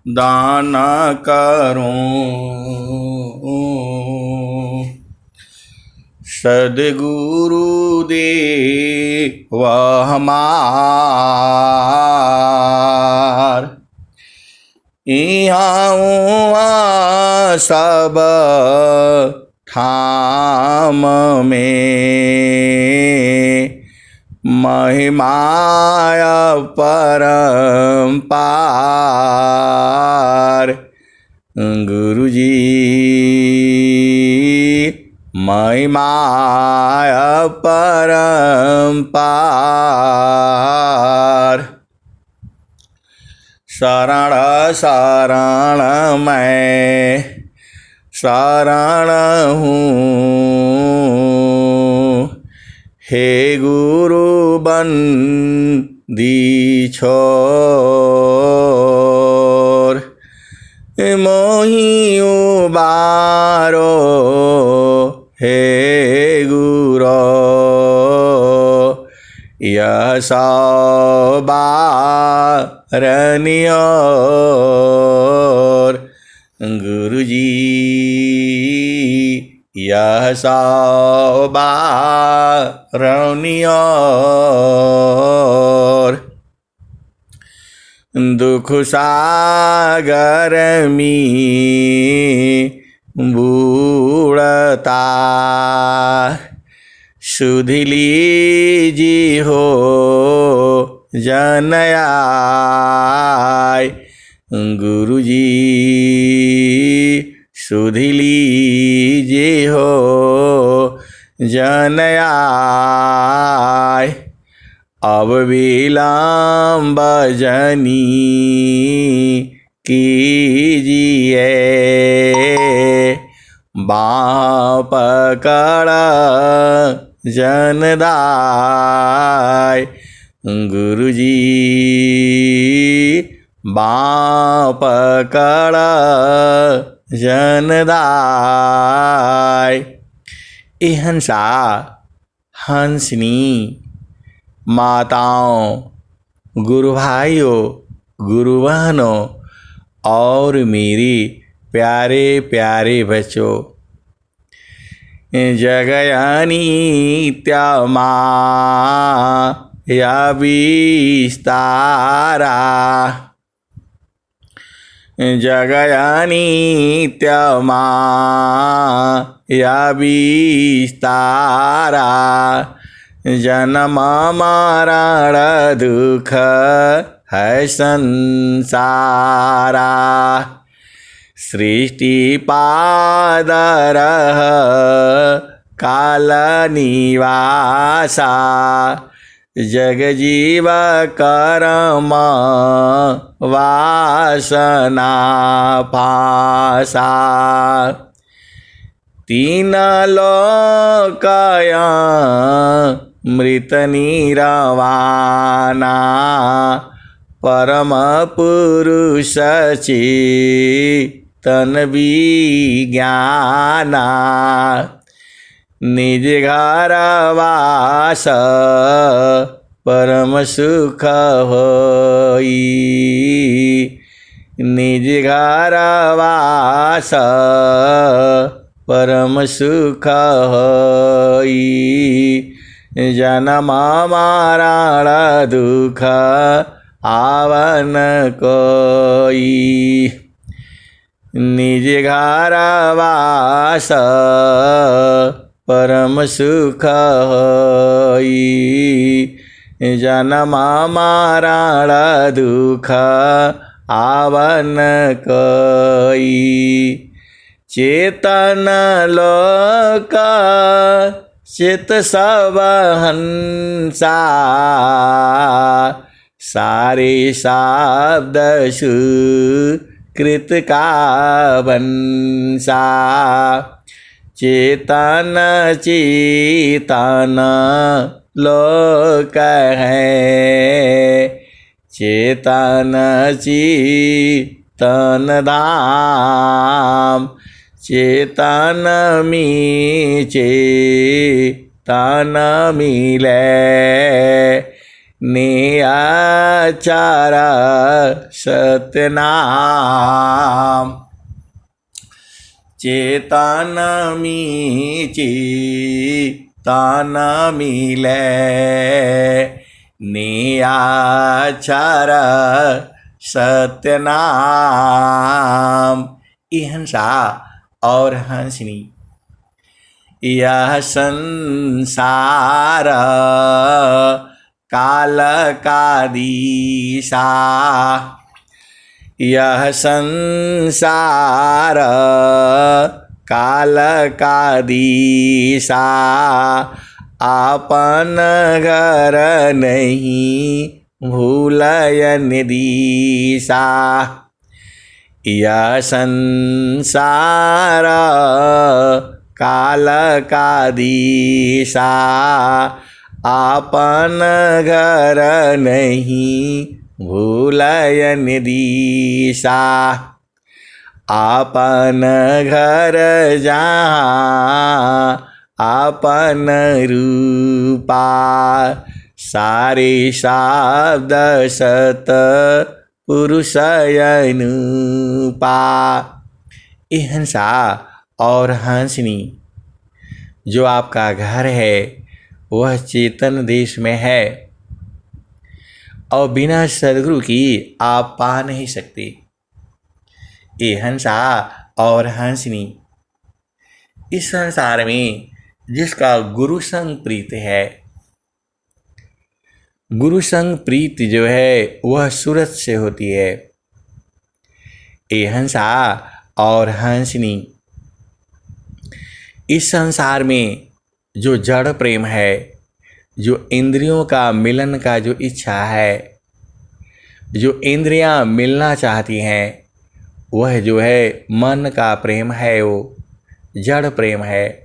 दान करूं सद्गुरु देव हमार। यहाँ सब ठाम में महिमाय परम्पार। गुरुजी महिमाय परम्पार। शरण शरण मैं शरण हूँ, हे गुरु बंदी छोर। मोहि उबारो हे गुरो, यह सौबारनियोर। गुरुजी यह सौबारनियोर। दुख सागर में बूढ़ता सुधि लीजी हो जनयाय। गुरुजी सुधि लीजी हो जनयाय। अब विलम्ब जनी कीजिए, बाँह पकड़ जनदाय। गुरुजी बाँह पकड़ जनदाय। ए हंसा हंसनी माताओं, गुरु भाइयों, गुरु बहनों और मेरे प्यारे प्यारे बच्चों, जगयानित्य माया विस्तारा। जगयानित्य माया विस्तारा। जन्म मरण दुख है संसारा। सृष्टि पादर काल निवासा। जग जीव कर्म वासना पासा। तीन लोकया मृत निरवाना। परम पुरुष चेतन विज्ञाना। निज घर वास परम सुख होई। निज घर वास परम सुख होई। जन्म मरण दुख आवन कोई। निज घर वास परम सुख होई। जन्म मरण दुख आवन कोई। चेतन लोक चित सब हंसा। सारे शब्द सुकृत का वंशा। चेतन चेतन लोक है। चेतन चेतन धाम। चेतन में चेतन मिले। नियाचार सतनाम चेतन मीची तान मिले नियाचार सत्यनाम। हंसा और हंसनी यह संसार काल का दिशा यह संसार काल का दिशा आपन घर नहीं भूलयन दिशा यह संसार काल का दिशा आपन घर नहीं भूलयन दिशा आपन घर जहाँ आपन रूपा सारे शब्द सत पुरुषयनुपा। हंसा और हंसनी जो आपका घर है वह चेतन देश में है और बिना सदगुरु की आप पा नहीं सकते। हंसा और हंसनी इस संसार में जिसका गुरु संग प्रीत है, गुरु संग प्रीत जो है वह सूरत से होती है। हंसा और हंसनी इस संसार में जो जड़ प्रेम है, जो इंद्रियों का मिलन का जो इच्छा है, जो इंद्रियां मिलना चाहती हैं, वह जो है मन का प्रेम है, वो जड़ प्रेम है।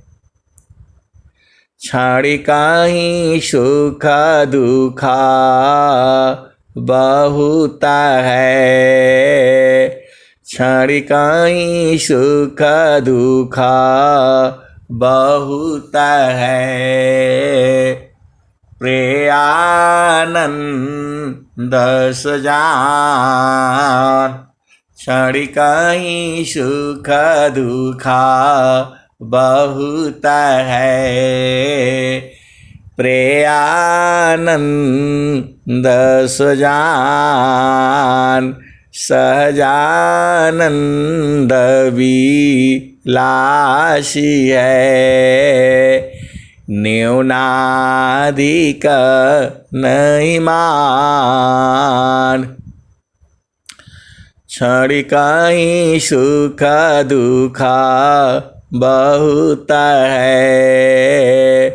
क्षणिका ही सुख दुखा बहुत है, क्षणिका ही सुख दुखा बहुत है। प्रेयानंद सजान क्षणिका ही सुख दुखा बहुत है। प्रेयानंद सजान सहजानंद विलासी है। न्यूनाधिक नहीं मान क्षणिका ही सुख दुखा बहुत है।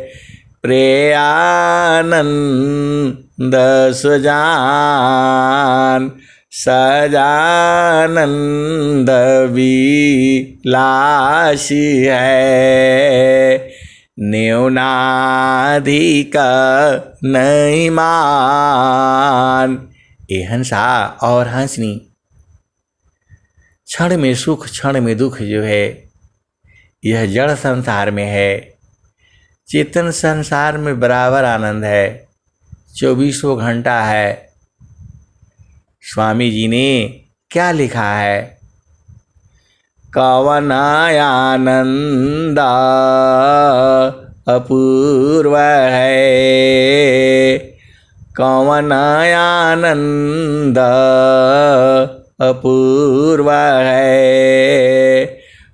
प्रेयानंद सजान सजानंद विलासी है। न्यूनाधिक नहीं मान। हंसा और हंसनी क्षण में सुख क्षण में दुख जो है यह जड़ संसार में है। चेतन संसार में बराबर आनंद है, 24 घंटा है। स्वामी जी ने क्या लिखा है? कवन आनंद अपूर्व है, कवन आनंद अपूर्व है।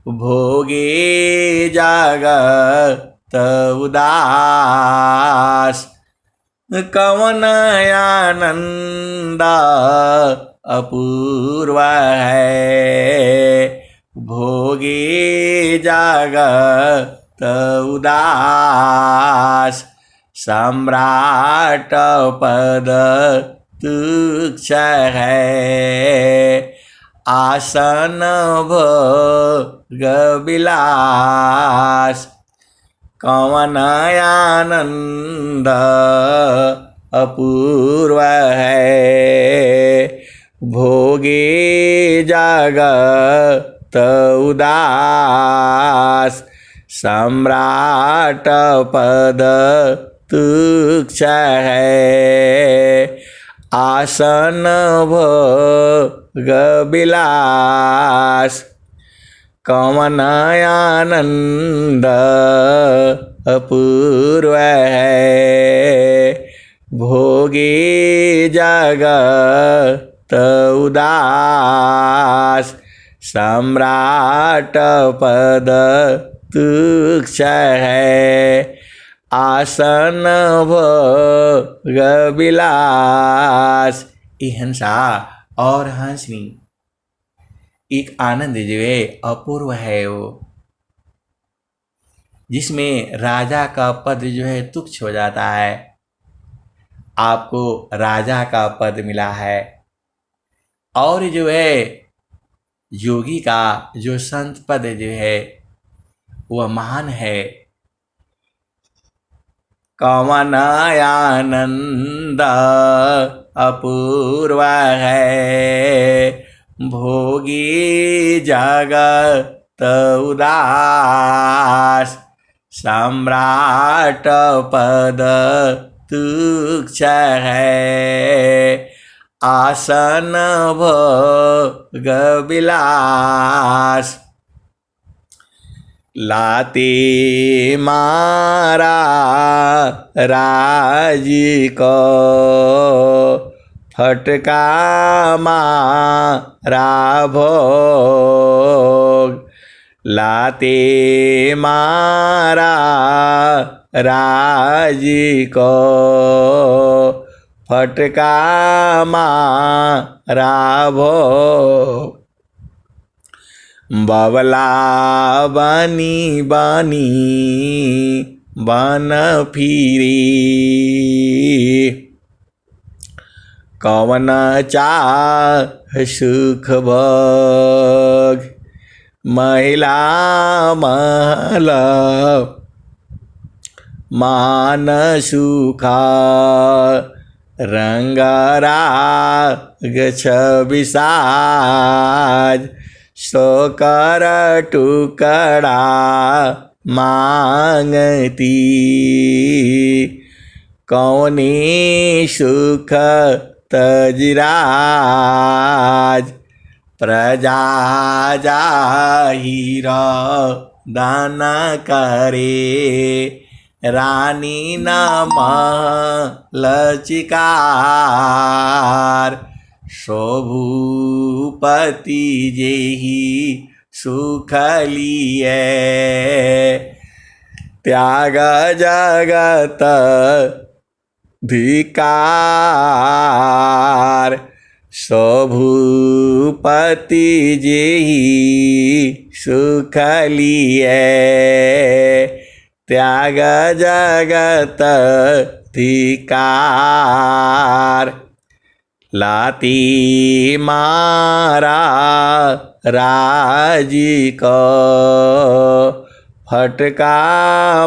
भोगे जागत उदास, कवन आनंद अपूर्व है। भोगे जागत उदास, सम्राट पद तुच्छ है। आसन भोग विलास, कवन आनंद अपूर्व है। भोगे जागत उदास, सम्राट पद तुच्छ है। आसन भोग विलास कवन आनंद अपूर्व है। भोगी जगत उदास सम्राट पद तुच्छ है। आसन भोग विलास। ये हंसा और हंसनी एक आनंद जो है अपूर्व है, वो जिसमें राजा का पद जो है तुच्छ हो जाता है। आपको राजा का पद मिला है और जो है योगी का जो संत पद जो है वह महान है। कवन आनंद अपूर्व है। भोगी जगत उदास सम्राट पद तुच्छ है। आसन भोग विलास लाते मारा राज को फटका मारा भोग। लाते मारा राज को फटका मारा भोग। बवला बनी बनी बन फिरी कवन चाह सुख भोग। महिला महल मान सुखा रंग राग छवि साज। सो कर टुकड़ा मांगती कौनी सुख तजराज। प्रजा जाहिर दान करे रानी नम लचिकार। शोभूपति जेहि सुख लिए त्याग जगत धिकार। शोभूपति जेहि सुख लिए त्याग जगत धिकार। लाती मारा राजी को फटका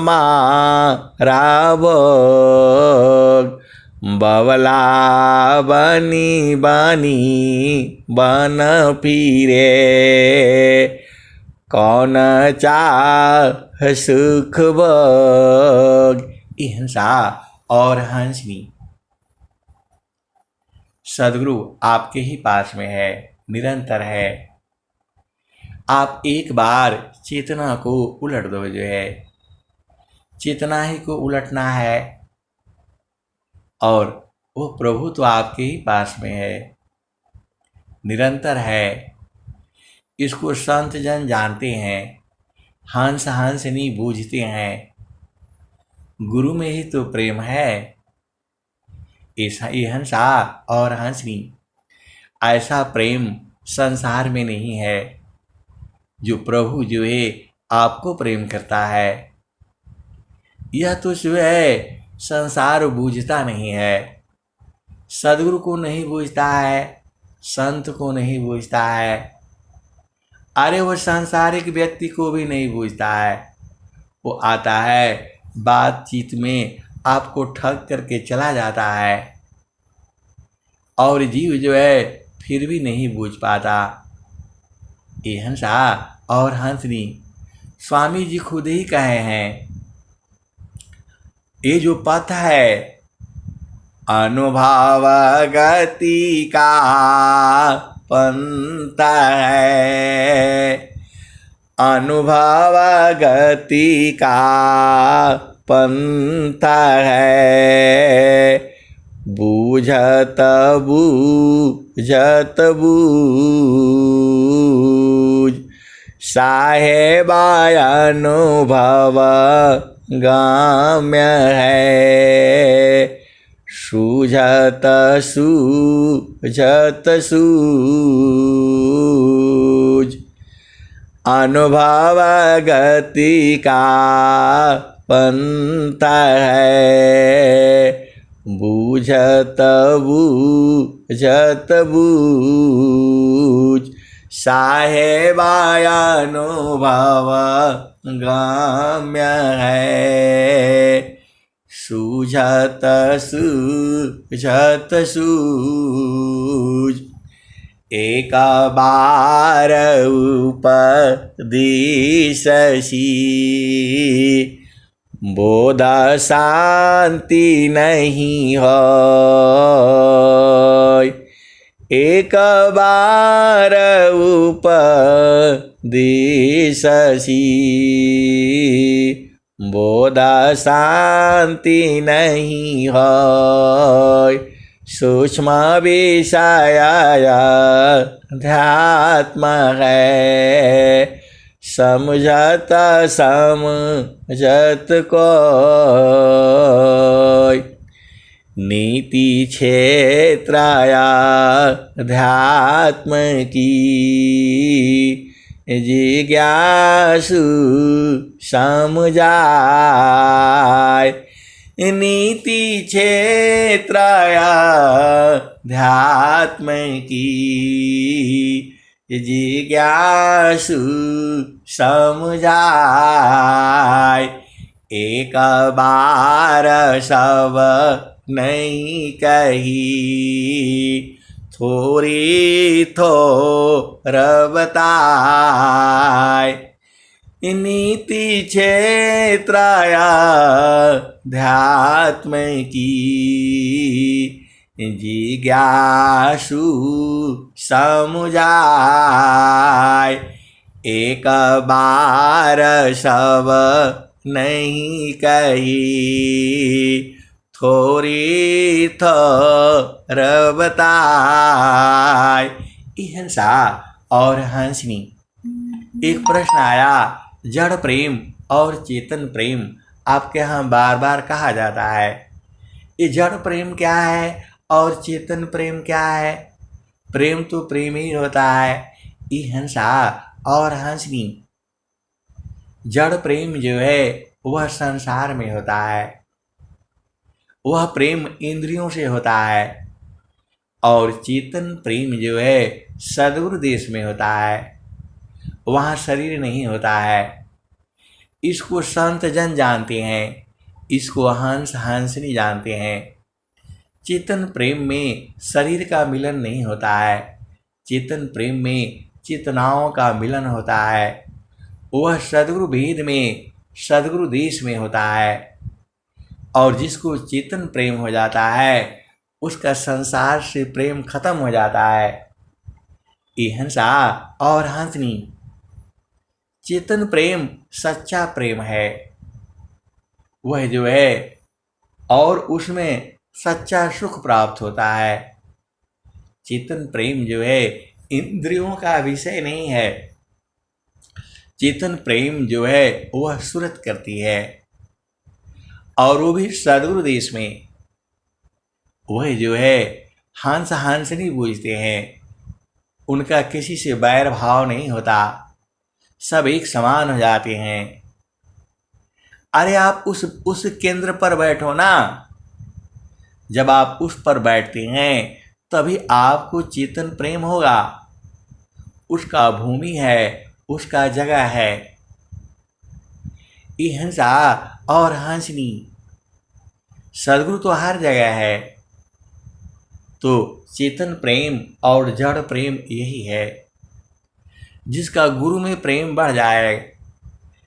मारा भोग। बवला बनी बनी बन फिरे कौन चाह सुख भोग। ये हंसा और हंसनी सदगुरु आपके ही पास में है, निरंतर है। आप एक बार चेतना को उलट दो, जो है चेतना ही को उलटना है और वो प्रभु तो आपके ही पास में है, निरंतर है। इसको संत जन जानते हैं, हंस हंसनी बूझते हैं। गुरु में ही तो प्रेम है। ऐसा ये हंसा और हंसनी ऐसा प्रेम संसार में नहीं है। जो प्रभु जो है आपको प्रेम करता है, यह तो जो है संसार बूझता नहीं है। सदगुरु को नहीं बूझता है, संत को नहीं बूझता है, अरे वो सांसारिक व्यक्ति को भी नहीं बूझता है। वो आता है बातचीत में आपको ठग करके चला जाता है और जीव जो है फिर भी नहीं बूझ पाता। ये हंसा और हंसनी स्वामी जी खुद ही कहे हैं, ये जो पथ है अनुभव गति का पंथ है, अनुभव गति का पंथ है, बूझत बूझत बूझ साहेबा अनुभव गाम्य है, सूझत सूझत सूझ अनुभव गति का पंथ है, बूझत बूझत बूझ साहेबा अनुभव गाम्य है, सूझत सूझत सूझ एक बार उपदिशसि बोध शांति नहीं होय, एक बार उपदिशसि बोध शांति नहीं होय, सूक्ष्म विषय अध्यात्म है, समझत समझत कोय, नीति क्षेत्र अध्यात्म की जिज्ञासु समझाय, नीति क्षेत्र अध्यात्म की जिज्ञासु समझाय, एक बार सब नहीं कही, थोड़ी थोर बताय, नीति क्षेत्र अध्यात्म की जिज्ञासु समझाय, एक बार सब नहीं कही, थोड़ी थोर बताय। हंसा और हंसनी। एक प्रश्न आया, जड़ प्रेम और चेतन प्रेम आपके यहाँ बार बार कहा जाता है, ये जड़ प्रेम क्या है और चेतन प्रेम क्या है? प्रेम तो प्रेम ही होता है। ये हंसा और हंसनी। जड़ प्रेम जो है वह संसार में होता है, वह प्रेम इंद्रियों से होता है, और चेतन प्रेम जो है सद्गुरु देश में होता है, वहाँ शरीर नहीं होता है। इसको संत जन जानते हैं, इसको हंस हंसनी जानते हैं। चेतन प्रेम में शरीर का मिलन नहीं होता है, चेतन प्रेम में चेतनाओं का मिलन होता है। वह सद्गुरु भेद में सद्गुरु देश में होता है, और जिसको चेतन प्रेम हो जाता है उसका संसार से प्रेम खत्म हो जाता है। ये हंसा और हंसनी। चेतन प्रेम सच्चा प्रेम है, वह जो है और उसमें सच्चा सुख प्राप्त होता है। चेतन प्रेम जो है इंद्रियों का विषय नहीं है। चेतन प्रेम जो है वह सूरत करती है, और वो भी सद्गुरु देश में। वह जो है हंस हंसनी पूजते हैं, उनका किसी से बैर भाव नहीं होता, सब एक समान हो जाते हैं। अरे आप उस केंद्र पर बैठो ना, जब आप उस पर बैठते हैं तभी आपको चेतन प्रेम होगा। उसका भूमि है, उसका जगह है। ये हंसा और हंसनी। सद्गुरु तो हर जगह है, तो चेतन प्रेम और जड़ प्रेम यही है। जिसका गुरु में प्रेम बढ़ जाए,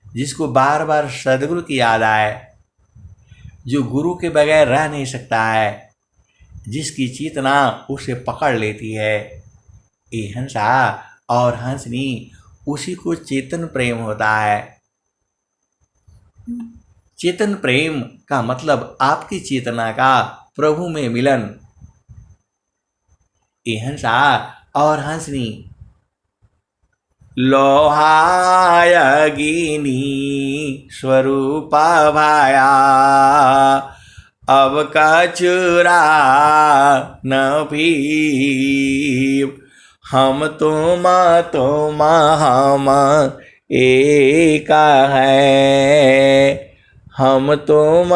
जिसको बार बार सद्गुरु की याद आए, जो गुरु के बगैर रह नहीं सकता है, जिसकी चेतना उसे पकड़ लेती है। ये हंसा और हंसनी, उसी को चेतन प्रेम होता है। चेतन प्रेम का मतलब आपकी चेतना का प्रभु में मिलन। ये हंसा और हंसनी, लोहायगिनी स्वरूप भाया, अब कचुरा न भी। हम तुम हम एक है, हम तुम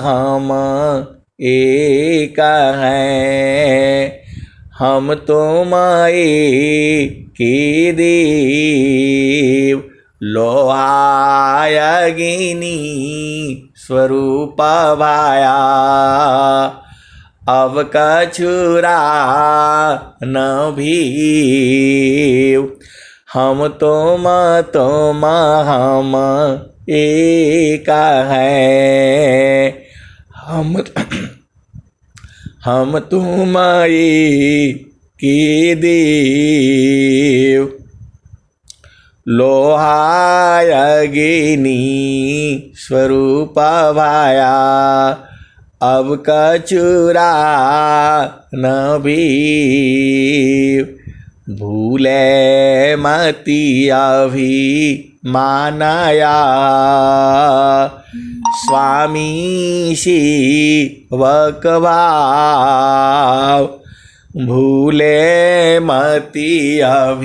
हम एक है, हम तुम एक देव। लोहायगिनी स्वरूप भाया, अब कछुरा न भीव। हम तुम हम एक है, हम तुम एक देव। लोहायगिनी स्वरूप भाया, अब कचुरा न भीव। भूले मति अभिमानया, स्वामी सेवक भाव। भूले मति अभिमानया,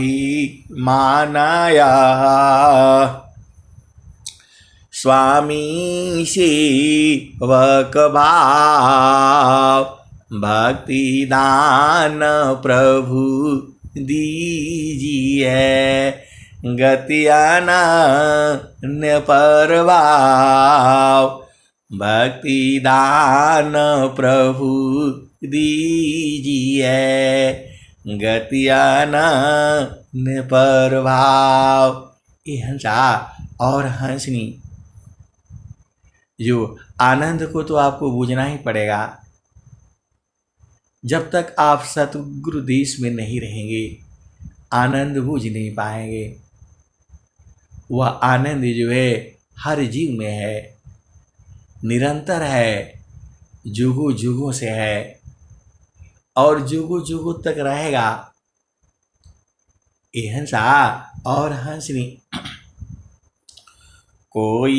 स्वामी सेवक भाव। भक्ति दान प्रभु दीजिए, गति अनन्य प्रभाव। भक्ति दान प्रभु दीजिए, गति अनन्य प्रभाव। ये हंसा और हंसनी, जो आनंद को तो आपको बूझना ही पड़ेगा। जब तक आप सतगुरु देश में नहीं रहेंगे, आनंद बूझ नहीं पाएंगे। वह आनंद जो है हर जीव में है, निरंतर है, जुगों जुगों से है और जुगों जुगों तक रहेगा। ये हंसा और हंसनी, कोई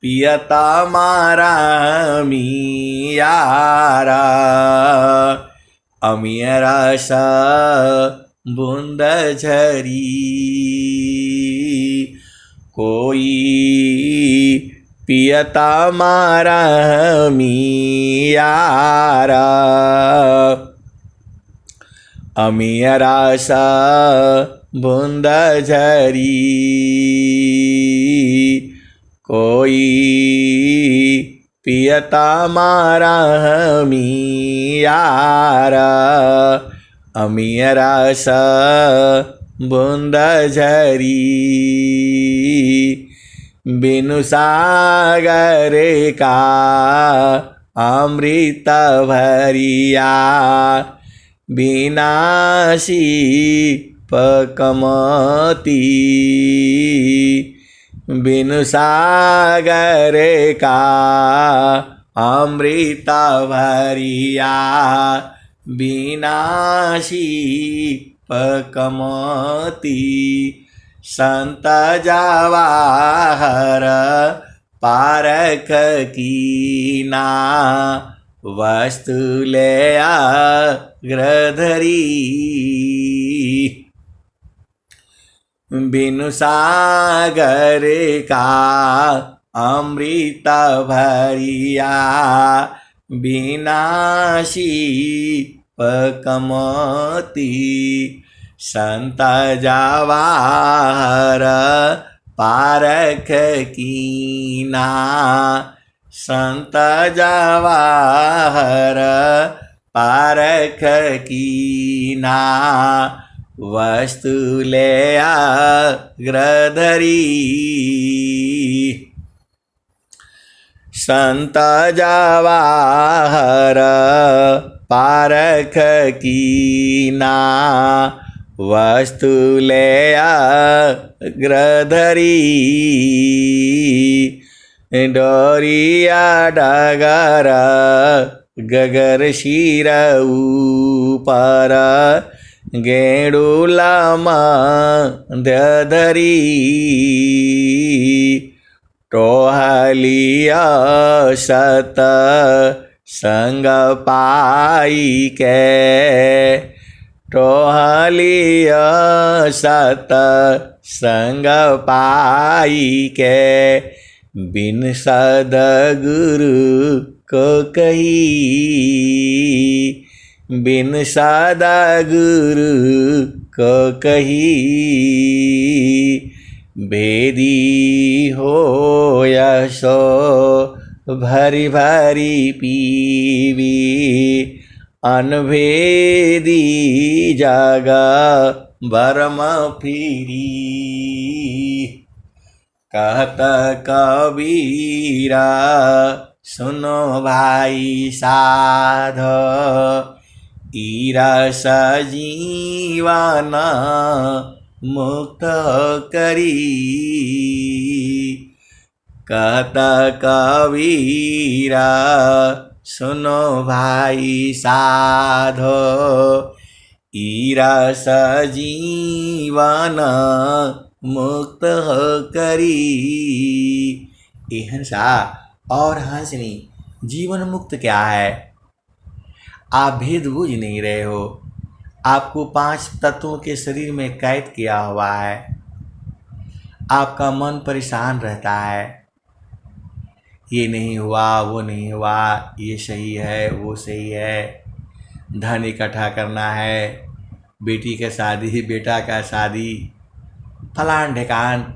पियता मारा मियारा, अमियरा सा बूंद झरी। कोई पियता मारा मियारा, अमियरा सा बूंद झरी। कोई पियता मारा मियारा, अमियरा सा बूंद झरी। बिनु सागर का अमृत भरिया, विनाशी पकमती। बिनु सागर का अमृत भरिया, विनाशी पकमती। संत जवाहर पारख कीना, वस्तु ले अग्रधरी। बिनु सागर का अमृत भरिया, विनाशी पकमती। संत जवाहर पारख कीना, संत जवाहर पारख कीना, वस्तु ले अग्रधरी। संत जवाहर पारख कीना, वस्तु ले अग्रधरी, डोरिया डगर गगर शिर ऊपर, गेडूला मध्यधरी, टोहलिया सत संग पाई के, टोहलिया सत संग पाई के, बिन सद्गुरु को कही, बिन सद्गुरु को कही, भेदी हो यशो भरी भरी पीवी, अनभेदी जगा बरम फिरी। कहत कबीरा सुनो भाई साध, ईरस जीवन मुक्त करी। कहत कबीरा सुनो भाई साधो, ईरस जीवन मुक्त करी। ये हंसा और हंसनी जीवन मुक्त क्या है? आप भेद बूझ नहीं रहे हो। आपको 5 तत्वों के शरीर में कैद किया हुआ है। आपका मन परेशान रहता है, ये नहीं हुआ, वो नहीं हुआ, ये सही है, वो सही है, धन इकट्ठा करना है, बेटी का शादी, बेटा का शादी, फलान ढेकान।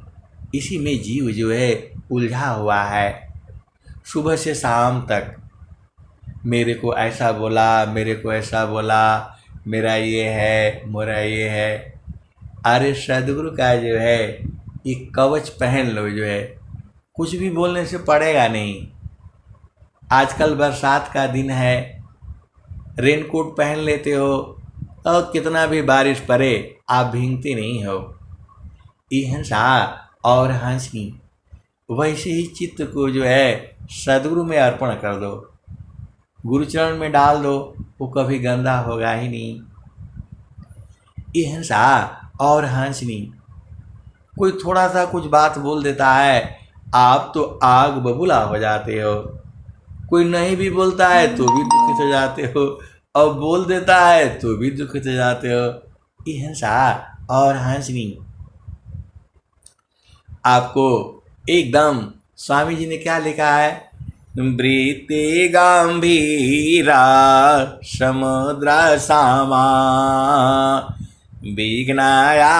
इसी में जीव जो है उलझा हुआ है। सुबह से शाम तक मेरे को ऐसा बोला, मेरे को ऐसा बोला, मेरा ये है, मेरा ये है। अरे सद्गुरु का जो है एक कवच पहन लो, जो है कुछ भी बोलने से पड़ेगा नहीं। आजकल बरसात का दिन है, रेनकोट पहन लेते हो और कितना भी बारिश पड़े आप भीगते नहीं हो। ये हंसा और हंसनी वैसे ही चित्त को जो है सद्गुरु में अर्पण कर दो, गुरुचरण में डाल दो, वो कभी गंदा होगा ही नहीं। ये हंसा और हंसनी कोई थोड़ा सा कुछ बात बोल देता है, आप तो आग बबूला हो जाते हो। कोई नहीं भी बोलता है तो भी दुखित हो जाते हो, और बोल देता है तो भी दुखित हो जाते हो। ये हंसा और हंसनी आपको एकदम, स्वामी जी ने क्या लिखा है? वृत्ति गंभीरा समुद्र सामा, विघ्नाया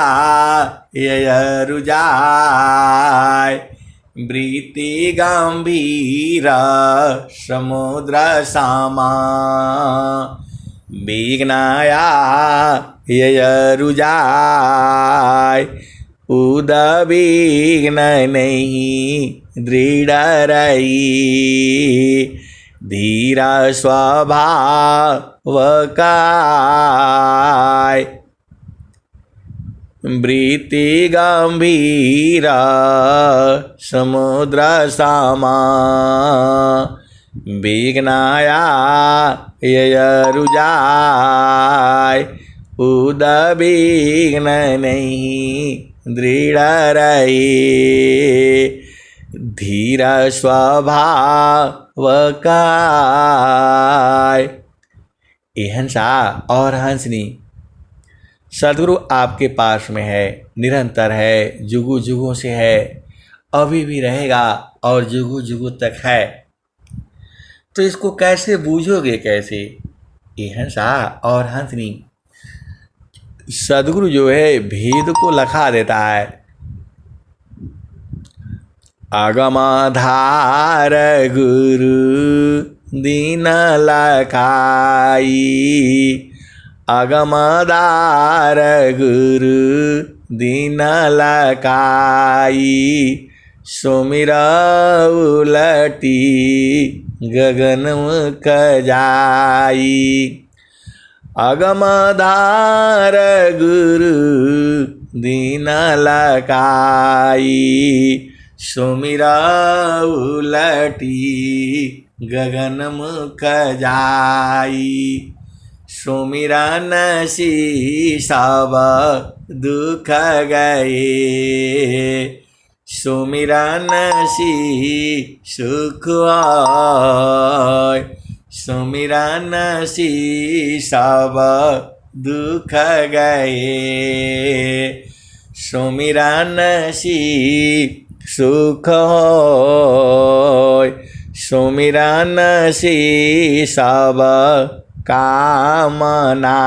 रुजाय। वृत्ति गंभीरा समुद्र सामा, विघ्नाया रुजाय। उदविघ्न नहीं दृढ़ रही, धीरा स्वभाव काय। वृत्ति गंभीरा समुद्र सामा, विघ्नाया रुजाय। उदविघ्न नहीं दृढ़ रही, धीरा स्वभाव काय। ये हंसा और हंसनी सद्गुरु आपके पास में है, निरंतर है, जुगु जुगों से है, अभी भी रहेगा और जुगु जुगु तक है। तो इसको कैसे बूझोगे? कैसे? ये हंसा और हंसनी सद्गुरु जो है भेद को लखा देता है। आगमाधार गुरु दीन लखाई, आगमाधार गुरु दीन लखाई। सुमिरा उलटी गगन मुख जाई। अगमधार गुरु दीन लकाई। सुमिरा उलटी गगन मुख जाई। सुमिरन सी सब दुख गए। सुमिरन सी सुख आय। सुमिरन सी सब दुख गए। सुमिरन सी सुख होय। सुमिरन सी सब कामना।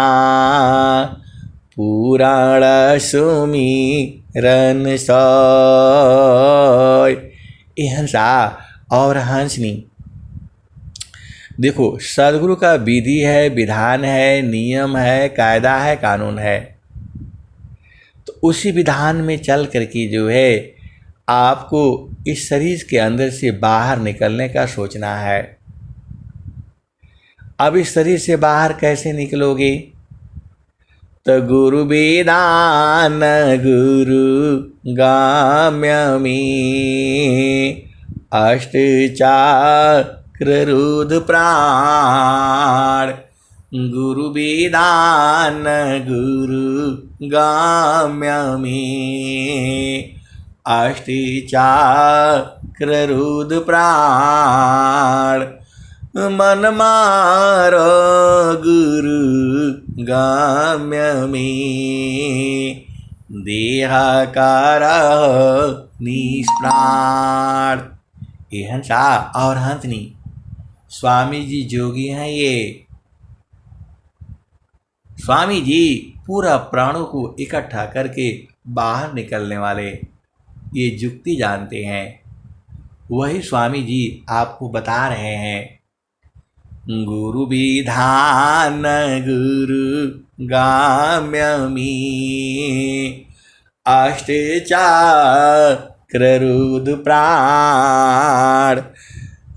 पुराण सुमिरन सोय। ये हंसा और हंसनी। देखो, सदगुरु का विधि है, विधान है, नियम है, कायदा है, कानून है। तो उसी विधान में चल करके जो है आपको इस शरीर के अंदर से बाहर निकलने का सोचना है। अब इस शरीर से बाहर कैसे निकलोगे? तो गुरु विधान गुरु गाम्यमी। अष्टचक्र रुद्र प्राण। गुरु विधान गुरु गाम्यमी। अष्टचक्र रुद्र प्राण। मन मारो गुरु गाम्यमी। देहकार निष्प्राण। ये हंसा और हंसनी। स्वामी जी जोगी हैं ये। स्वामी जी पूरा प्राणों को इकट्ठा करके बाहर निकलने वाले ये युक्ति जानते हैं। वही स्वामी जी आपको बता रहे हैं। गुरु विधान गुरु गाम्यमी। अष्टचक्र रुद्र प्राण।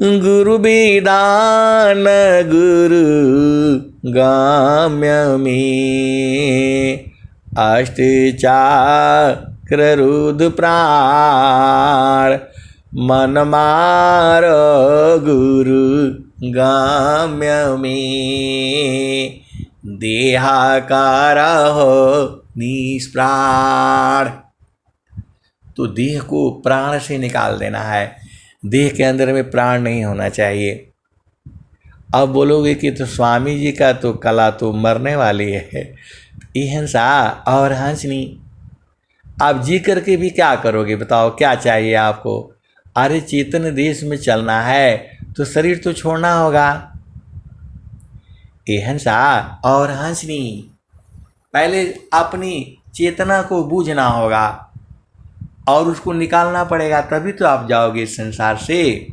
गुरु विधान गुरु गाम्यमी। अष्टचक्र रुद्र प्राण। मन मारो गुरु गाम्यमी। देहाकार हो निष्प्राण। तो देह को प्राण से निकाल देना है। देह के अंदर में प्राण नहीं होना चाहिए। अब बोलोगे कि तो स्वामी जी का तो कला तो मरने वाली है। हिंसा और हंसनी। आप जी करके भी क्या करोगे? बताओ क्या चाहिए आपको? अरे चेतन देश में चलना है तो शरीर तो छोड़ना होगा। ये हंसा और हंसनी। पहले अपनी चेतना को बूझना होगा और उसको निकालना पड़ेगा, तभी तो आप जाओगे इस संसार से।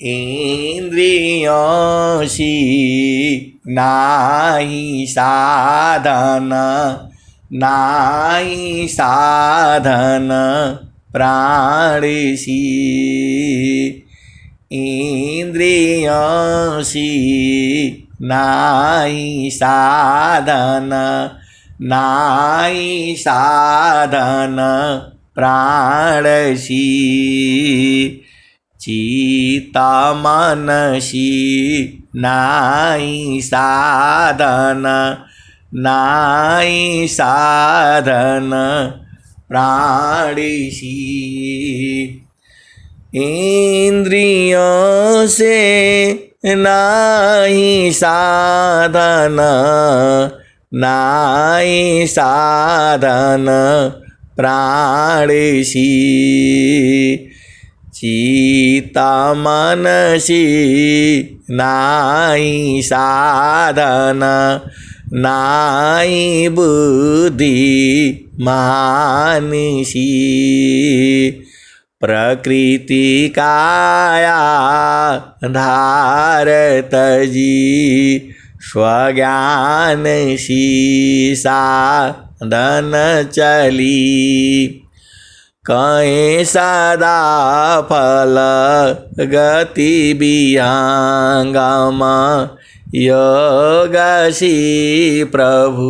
इंद्रियों सी नाही साधन। नाही साधन प्राणसी। इंद्रियों सी नाही साधन। नाही साधन प्राणसी। चित्ता मनसी नाही साधन। नाही साधन प्राणसी। इंद्रियों से नाही साधन। नाही साधन प्राणसी। चित्ता मनसी नाही साधन। नाही बुद्धि मानसी। प्रकृति काया धारत जी। स्वज्ञान सी साधन चली। कहीं सदा फल गति विहंगम योगसी प्रभु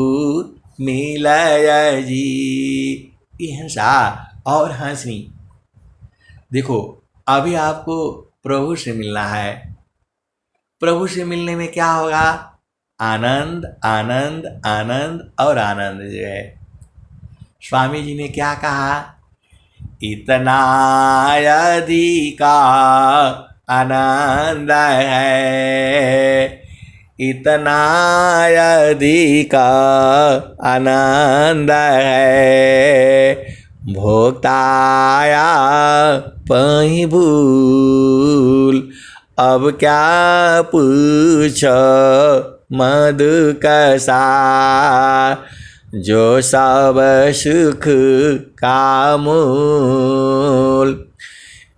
मिलय जी। ये हंसा और हंसनी। देखो अभी आपको प्रभु से मिलना है। प्रभु से मिलने में क्या होगा? आनंद आनंद आनंद और आनंद जो है। स्वामी जी ने क्या कहा? इतना यदि का आनंद है, इतना यदि का आनंद है, भोक्ताया पही भूल, अब क्या पूछ मधु कसा, जो सब सुख का मूल,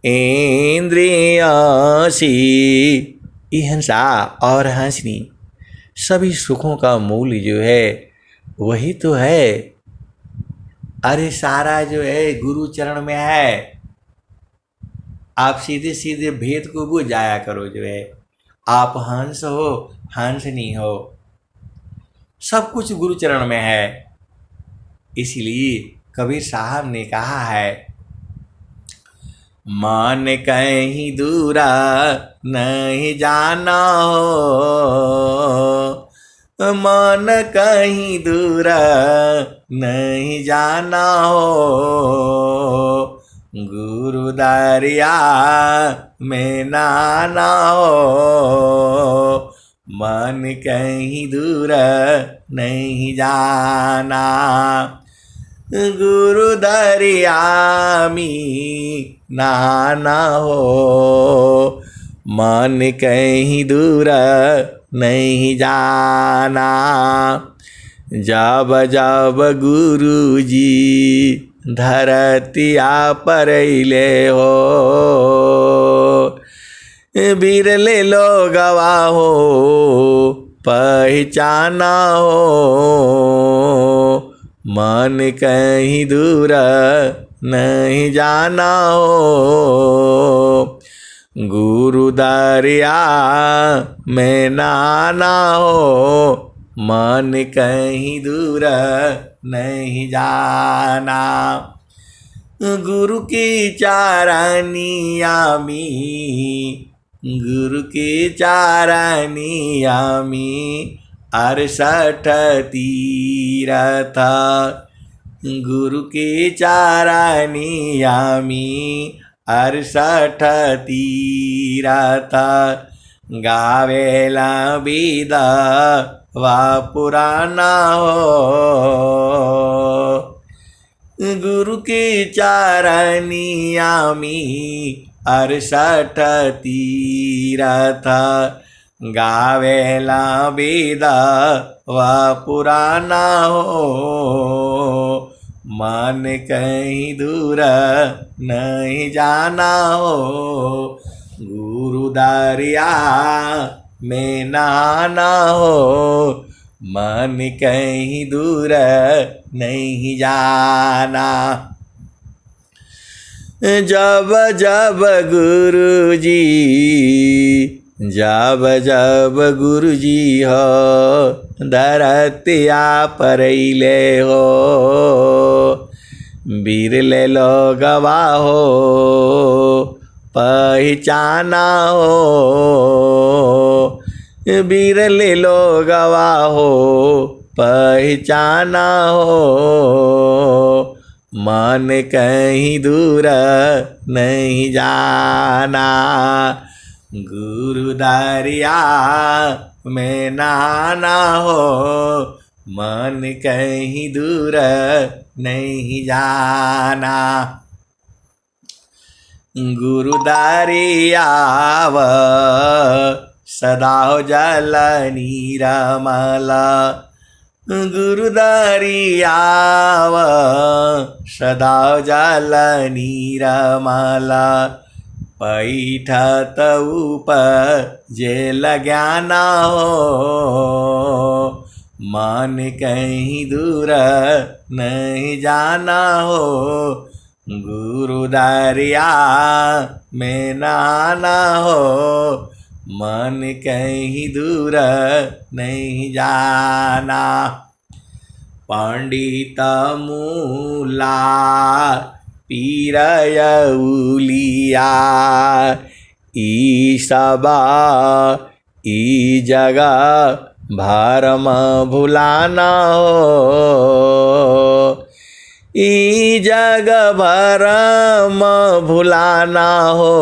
इंद्रियासी। ये हंसा और हंसनी, सभी सुखों का मूल जो है वही तो है। अरे सारा जो है गुरु चरण में है। आप सीधे सीधे भेद को बुझ जाया करो जो है। आप हंस हो, हंसनी हो, सब कुछ गुरु चरण में है। इसलिए कबीर साहब ने कहा है, मन कहीं दूरा नहीं जाना हो, मन कहीं दूरा नहीं जाना हो, गुरु दरिया में नाना हो, मन कहीं दूर नहीं जाना, गुरु दरिया में नाना हो, मन कहीं दूर नहीं जाना। जब जब गुरु जी धरतिया परैले हो, बिरले लोगवा हो पहचाना हो, मन कहीं दूर नहीं जाना हो, गुरु दरिया में नाना हो, मन कहीं दूर नहीं जाना। गुरु की चारनिया में, गुरु की चारनिया में 68 तीरथ, गुरु की चारनिया में 68 तीरथ, गावेला विदा वा पुराना हो, गुरु की चारनिया में 68 तीरथ, गावेला विदा वा पुराना हो, मन कहीं दूर नहीं जाना हो, गुरु दरिया में नाना हो, मन कहीं दूर नहीं जाना। जब जब गुरु जी, जब जब गुरु जी हो धरतिया परैले हो, बिरले लोगवा हो पहचाना हो, बिरले लोगवा हो पहचाना हो, मन कहीं दूर नहीं जाना, गुरु दरिया में नाना हो, मन कहीं दूर नहीं जाना, गुरु दरियाव सदा जल नीरमल, गुरु दरियाव सदा जल नीरमल, पैठत उपजेल ज्ञाना हो, मन कहीं दूर नहीं जाना हो, गुरु दरिया में नहाना हो, मन कहीं दूर नहीं जाना। पंडित मूला पीरयउलिया, ई सबा ई जगह भरम भुलाना हो, ई जग भरम भुलाना हो,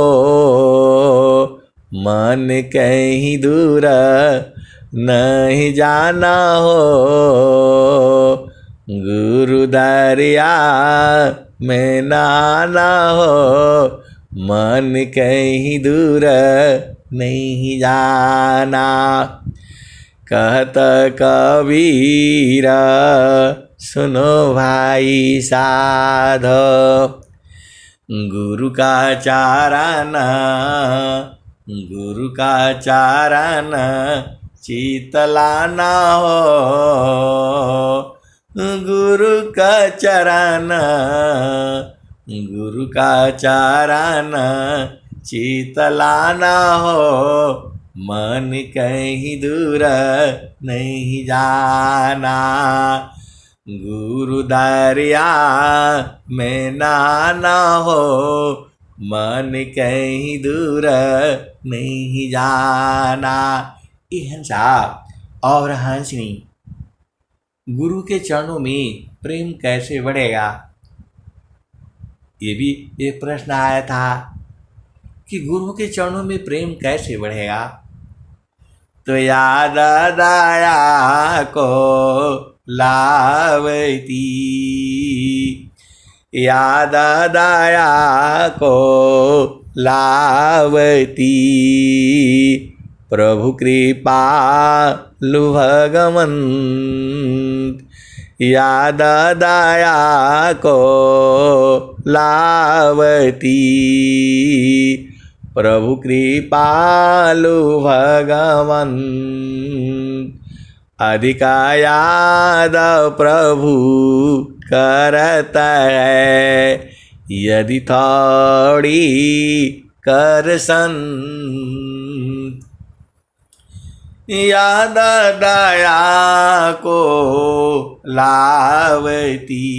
मन कहीं दूर नहीं जाना हो। गुरु दरिया में नहाना हो, मन कहीं दूर नहीं जाना। कहत कबीर सुनो भाई साध, गुरु का चारण गुरु का चारण चितलाना हो, गुरु का चरण गुरु का चारण चितलाना हो, मन कहीं दूर नहीं जाना। गुरु दरिया में नहाना हो, मन कहीं दूर नहीं जाना। हंसा और हंसनी, गुरु के चरणों में प्रेम कैसे बढ़ेगा? ये भी एक प्रश्न आया था कि गुरु के चरणों में प्रेम कैसे बढ़ेगा। तो याद दया को लावती, याद दया को लावती, प्रभु कृपालु भगवंत, याद दया को लावती, प्रभु कृपालु भगवंत। अधिका याद प्रभु करता है, यदि थोड़ी कर संत, याद दया को लावती,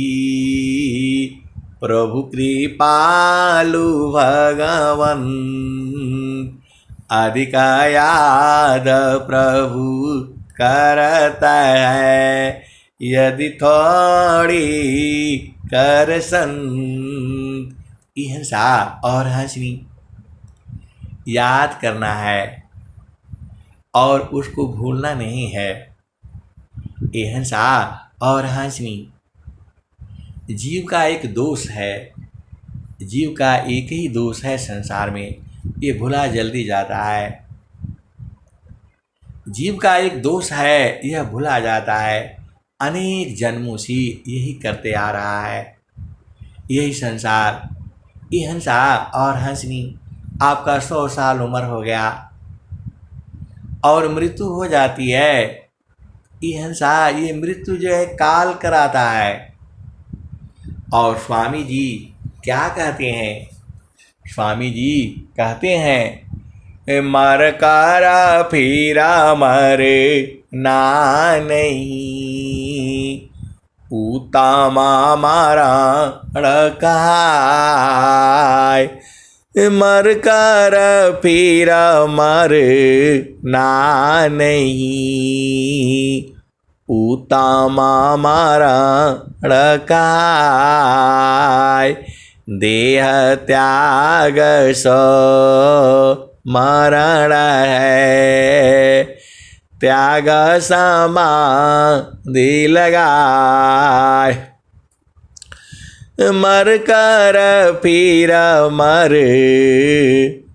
प्रभु कृपालु भगवंत। अधिका याद प्रभु करता है, यदि थोड़ी कर संत। हंसा और हंसनी, याद करना है और उसको भूलना नहीं है। हंसा और हंसनी, जीव का एक दोष है, जीव का एक ही दोष है संसार में, ये भुला जल्दी जाता है। जीव का एक दोष है, यह भुला जाता है। अनेक जन्मों से यही करते आ रहा है, यही संसार। ये हंसा और हंसनी, आपका 100 साल उम्र हो गया और मृत्यु हो जाती है। ये हंसा, ये मृत्यु जो है काल कराता है। और स्वामी जी क्या कहते हैं? स्वामी जी कहते हैं, मर कर फिरा मरे ना नहीं, उतामा मारा रकाय। मर कर फिरा मर ना नहीं, उतामा मारा रकाय। देह त्याग सो मरण है, त्याग समाधि लगाए। मर कर फिर मर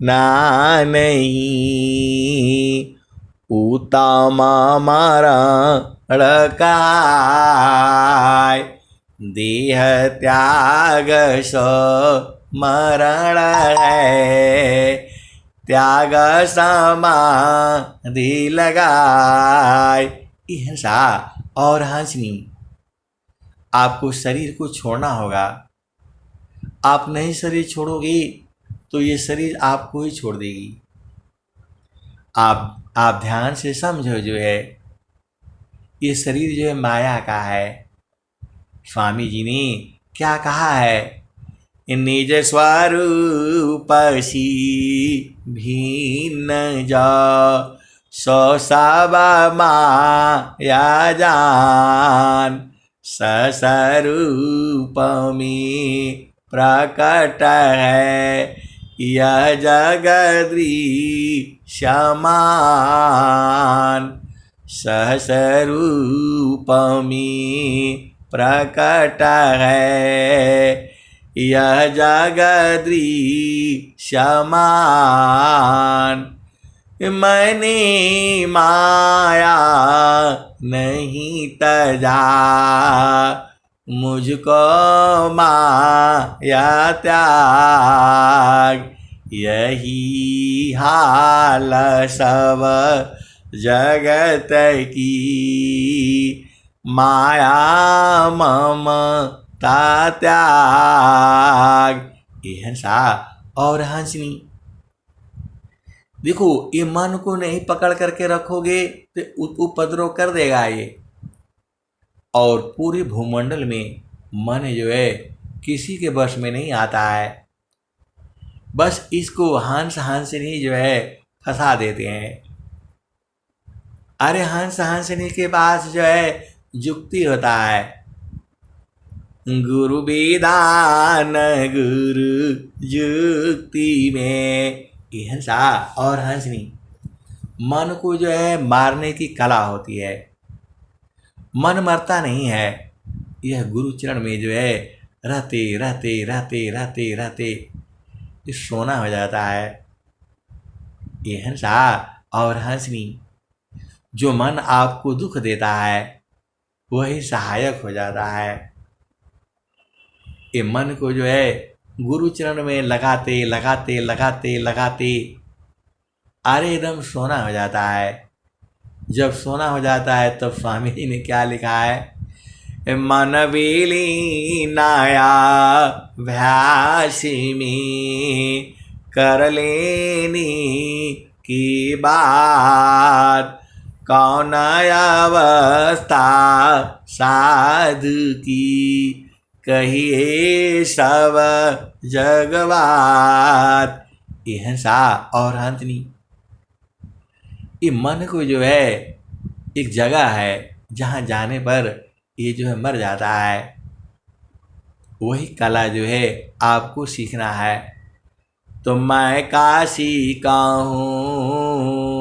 ना नहीं, उतामा मारा रकाय। देह त्याग सो मरण है, त्याग समाधि लगाए। हंसा और हंसनी, आपको शरीर को छोड़ना होगा आप नहीं शरीर छोड़ोगे तो ये शरीर आपको ही छोड़ देगी। आप ध्यान से समझो, जो है ये शरीर जो है माया का है। स्वामी जी ने क्या कहा है, निज स्वरूप सी भिन्न जा सो सब माया जान, सस्वरूप में प्रकट है यह जगदृश्यमान, सहस्वरूप में प्रकट है यह जगदृश्यमान। मैंने माया नहीं तजा, मुझको माया त्याग, यही हाल सब जगत की, माया ममता त्याग। ये हंसा और हंसनी। देखो, ये मन को नहीं पकड़ करके रखोगे तो उपद्रव कर देगा ये। और पूरे भूमंडल में मन जो है किसी के वश में नहीं आता है। बस इसको हंस हंसनी जो है फंसा देते हैं। अरे हंस हंसनी के पास जो है युक्ति होता है। गुरु विधान गुरु युक्ति में, ये हंसा और हंसनी मन को जो है मारने की कला होती है। मन मरता नहीं है, यह गुरु चरण में जो है रहते रहते रहते रहते रहते ये सोना हो जाता है। ये हंसा और हंसनी, जो मन आपको दुख देता है वही सहायक हो जाता है। ये मन को जो है गुरु चरण में लगाते लगाते लगाते लगाते अरे एकदम सोना हो जाता है। जब सोना हो जाता है तब स्वामी जी ने क्या लिखा है, मन विलीनाया भ्यासी में कर लेनी की बात, कौन अवस्था साधु की कहिए सब जगवात। ये हंसा और हंसनी, ये मन को जो है एक जगह है जहाँ जाने पर ये जो है मर जाता है। वही कला जो है आपको सीखना है। तो मैं काशी का हूँ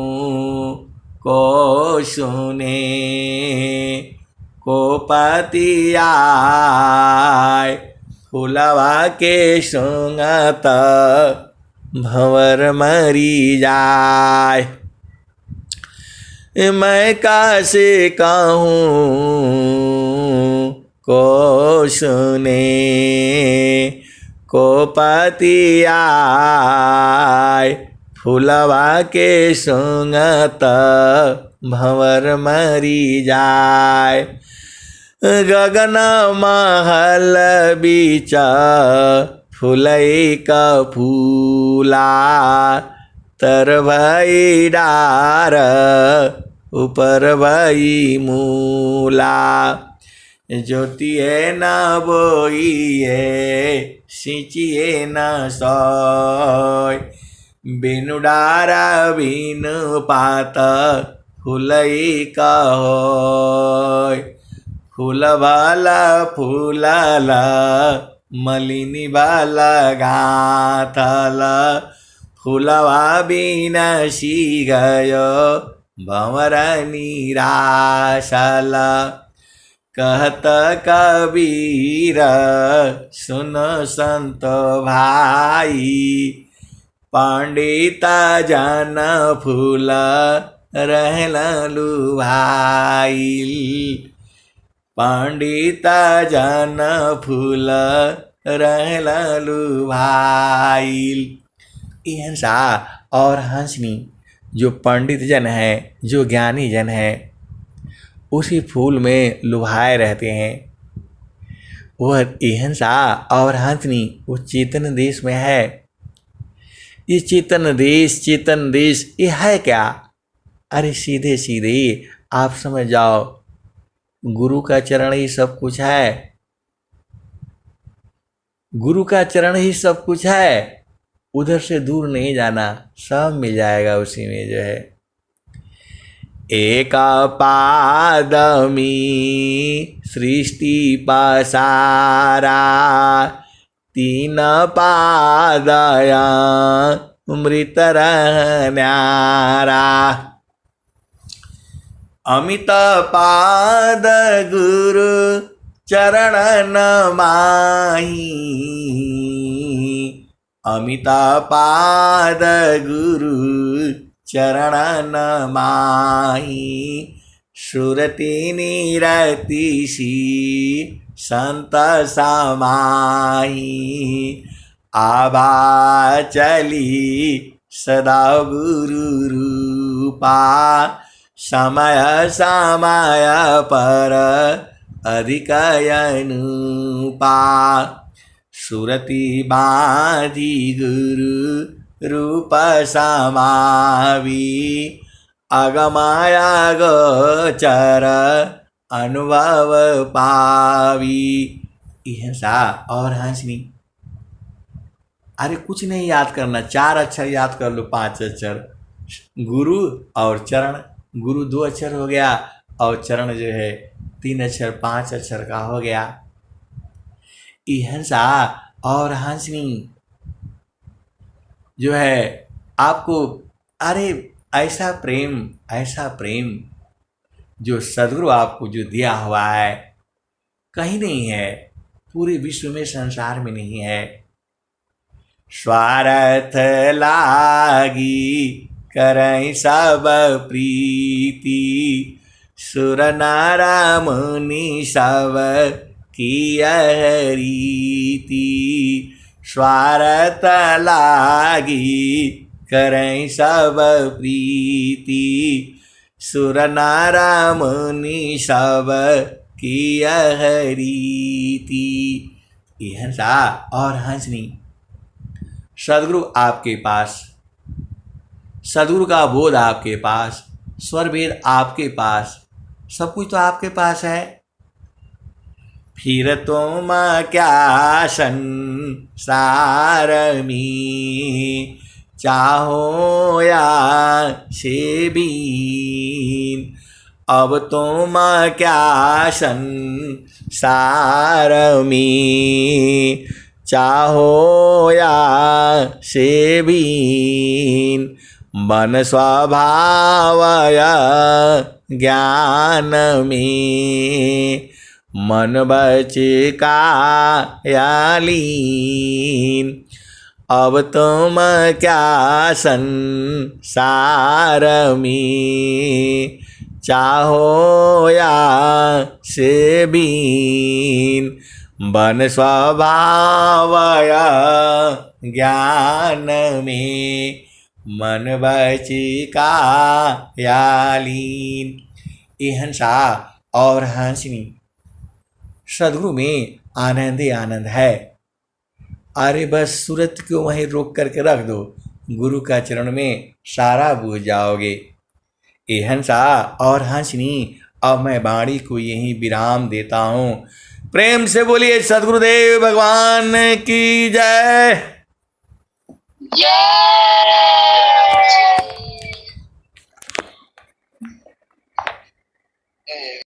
को सुने को पति आए, फुलवा के सुंगत भंवर मरी जाए। मैं काशी का हूँ को सुने को पति आए, फुलवा के सुंगत भंवर मरी जाए। गगन महल बीच फुलई का फूला, तर भई डार ऊपर भई मूला। ज्योतिए न बोइए सिंचिए न सोय, बिनु डारा बिनु पात फुलई का होय। फूल वाला फूलल मलिनी वाला गाथल, फूलवा बिनसी गयो भंवर निराशल। कहत कबीर सुन संत भाई, पंडित जन फूल रहल लुभाई। पंडित जन फूल रहल लुभाई। हंसा और हंसनी, जो पंडित जन है, जो ज्ञानी जन है, उसी फूल में लुभाए रहते हैं। वह अहिंसा और हंसनी वो चेतन देश में है। ये चेतन देश ये है क्या? अरे सीधे सीधे आप समझ जाओ, गुरु का चरण ही सब कुछ है। गुरु का चरण ही सब कुछ है, उधर से दूर नहीं जाना, सब मिल जाएगा उसी में जो है। एक पादमी सृष्टि पसारा, तीन पादया मृत न्यारा। अमित पाद गुरु चरण माही, अमित पाद गुरु चरण माही। सुरति निरति सी संत समाही, आभा चली सदा गुरु रूपा। समय समय पर अधिक अनुपा, सुरति बाधी गुरु रूप समावी। अगमाया गोचर अनुभव पावी। अहिंसा और हंसनी। अरे कुछ नहीं याद करना, 4 अक्षर याद कर लो, 5 अक्षर। गुरु और चरण, गुरु 2 अक्षर हो गया और चरण जो है 3 अक्षर 5 अक्षर का हो गया। अहिंसा और हंसनी जो है आपको, अरे ऐसा प्रेम जो सदगुरु आपको जो दिया हुआ है, कहीं नहीं है, पूरे विश्व में संसार में नहीं है। स्वार्थ लागी करई सब प्रीति, सुर नर मुनि सब किया रीति। स्वार्थ लागी करई सब प्रीति, सुर नर मुनि सब किया रीति। अहिंसा और हंसनी। सदगुरु आपके पास, सदगुरु का बोध आपके पास, स्वर वेद आपके पास, सब कुछ तो आपके पास है। फिर तुम क्या संसार में चाहो या से बीन। अब तुम क्या संसार में चाहो या से बीन। मन स्वभाव ज्ञान में मन बचे कायालीन। अब तुम क्या संसार में चाहो या से बीन। बन स्वभाव ज्ञान में मन बचे कायालीन। अहिंसा और हंसनी। सदगुरु में आनंद ही आनंद है। अरे बस सूरत को वहीं रोक करके रख दो, गुरु का चरण में सारा बूझ जाओगे। अहिंसा और हंसनी। अब मैं वाणी को यहीं विराम देता हूँ। प्रेम से बोलिए सदगुरुदेव भगवान की जय। जय।